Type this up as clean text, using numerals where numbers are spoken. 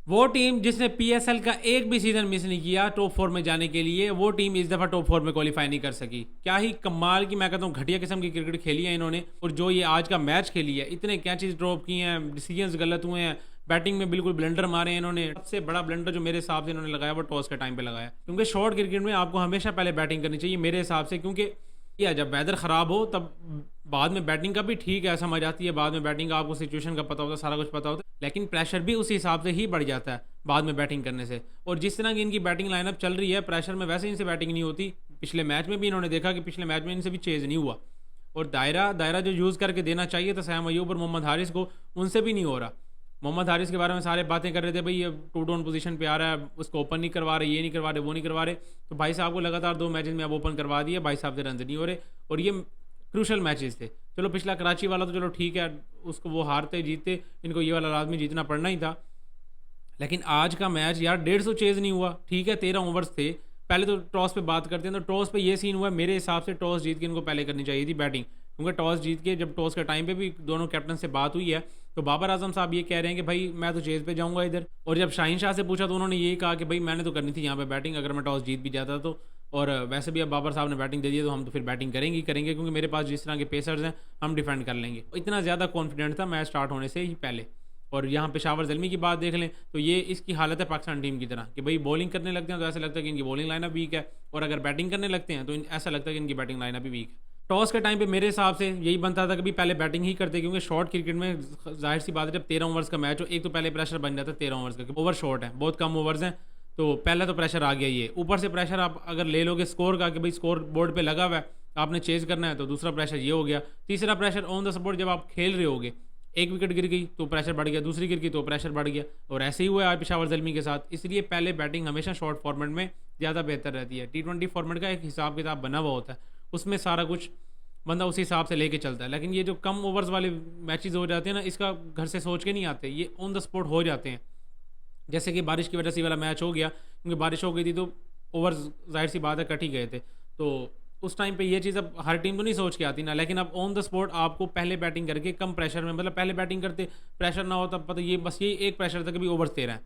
वो टीम जिसने पीएसएल का एक भी सीजन मिस नहीं किया टॉप फोर में जाने के लिए, वो टीम इस दफा टॉप फोर में क्वालिफाई नहीं कर सकी। क्या ही कमाल की, मैं कहता हूँ घटिया किस्म की क्रिकेट खेली है इन्होंने। और जो ये आज का मैच खेली है, इतने कैचेस ड्रॉप किए हैं, डिसीजंस गलत हुए हैं, बैटिंग में बिल्कुल ब्लंडर मारे हैं इन्होंने। सबसे बड़ा ब्लंडर जो मेरे हिसाब से इन्होंने लगाया वो टॉस के टाइम पे लगाया, क्योंकि शॉर्ट क्रिकेट में आपको हमेशा पहले बैटिंग करनी चाहिए मेरे हिसाब से। क्योंकि या जब वेदर ख़राब हो तब बाद में बैटिंग का भी ठीक है, समझ आती है बाद में बैटिंग का, आपको सिचुएशन का पता होता है, सारा कुछ पता होता है, लेकिन प्रेशर भी उसी हिसाब से ही बढ़ जाता है बाद में बैटिंग करने से। और जिस तरह की इनकी बैटिंग लाइनअप चल रही है, प्रेशर में वैसे इनसे बैटिंग नहीं होती। पिछले मैच में भी इन्होंने देखा कि पिछले मैच में इनसे भी चेज़ नहीं हुआ। और दायरा दायरा जो यूज़ करके देना चाहिए था सैम अयूब और मोहम्मद हारिस को, उनसे भी नहीं हो रहा। मोहम्मद हारिस के बारे में सारे बातें कर रहे थे, भाई ये टू डाउन पोजीशन पे आ रहा है, उसको ओपन नहीं करवा रहे, ये नहीं करवा रहे, वो नहीं करवा रहे। तो भाई साहब को लगातार 2 मैचेस में अब ओपन करवा दिया, भाई साहब से रन नहीं हो रहे। और ये क्रूशल मैचेस थे। चलो पिछला कराची वाला तो चलो ठीक है, उसको वो हारते जीतते, इनको ये वाला लाजमी जीतना पड़ना ही था। लेकिन आज का मैच यार 150 चेज नहीं हुआ, ठीक है 13 ओवर्स थे। पहले तो टॉस पे बात करते हैं, तो टॉस पे ये सीन हुआ है, मेरे हिसाब से टॉस जीत के इनको पहले करनी चाहिए थी बैटिंग। क्योंकि टॉस जीत के जब टॉस के टाइम पे भी दोनों कैप्टन से बात हुई है, तो बाबर आजम साहब ये कह रहे हैं कि भाई मैं तो चेज पे जाऊंगा इधर। और जब शाहीन शाह से पूछा तो उन्होंने यही कहा कि भाई मैंने तो करनी थी यहाँ पे बैटिंग, अगर मैं टॉस जीत भी जाता तो। और वैसे भी अब बाबर साहब ने बैटिंग दे दी है, तो हम तो फिर बैटिंग करेंगे ही करेंगे, क्योंकि मेरे पास जिस तरह के पेसर्स हैं हम डिफेंड कर लेंगे। इतना ज़्यादा कॉन्फिडेंट था मैच स्टार्ट होने से ही पहले। और यहाँ पेशावर जलमी की बात देख लें तो ये इसकी हालत है पाकिस्तान टीम की तरह, कि भाई बॉलिंग करने लगते हैं तो ऐसा लगता है कि इनकी बॉलिंग लाइनअप वीक है, और अगर बैटिंग करने लगते हैं तो ऐसा लगता है कि इनकी बैटिंग लाइनअप भी वीक है। टॉस के टाइम पे मेरे हिसाब से यही बनता था कि भाई पहले बैटिंग ही करते, क्योंकि शॉर्ट क्रिकेट में जाहिर सी बात है जब 13 ओवर्स का मैच हो, एक तो पहले प्रेशर बन जाता है 13 ओवर्स का, ओवर शॉर्ट है, बहुत कम ओवर्स हैं, तो पहला तो प्रेशर आ गया। ये ऊपर से प्रेशर आप अगर ले लोगे स्कोर का, कि भाई स्कोर बोर्ड पे लगा हुआ है, आपने चेज करना है, तो दूसरा प्रेशर ये हो गया। तीसरा प्रेशर ऑन द स्पॉट जब आप खेल रहे होगे, एक विकेट गिर गई तो प्रेशर बढ़ गया, दूसरी गिर गई तो प्रेशर बढ़ गया। और ऐसे ही हुआ है पेशावर जलमी के साथ। इसलिए पहले बैटिंग हमेशा शॉर्ट फॉर्मेट में ज़्यादा बेहतर रहती है। T20 फॉर्मेट का एक हिसाब किताब बना हुआ होता है, उसमें सारा कुछ बंदा उसी हिसाब से लेके चलता है। लेकिन ये जो कम ओवर्स वाले मैचेस हो जाते हैं ना, इसका घर से सोच के नहीं आते, ये ऑन द स्पॉट हो जाते हैं। जैसे कि बारिश की वजह से ये वाला मैच हो गया, क्योंकि बारिश हो गई थी तो ओवर जाहिर सी बात है कट ही गए थे। तो उस टाइम पे ये चीज़ अब हर टीम तो नहीं सोच के आती ना, लेकिन अब ऑन द स्पॉट आपको पहले बैटिंग करके कम प्रेशर में, मतलब पहले बैटिंग करते प्रेशर ना हो तब पता, ये बस ये एक प्रेशर था कि भी ओवर्स 13 है,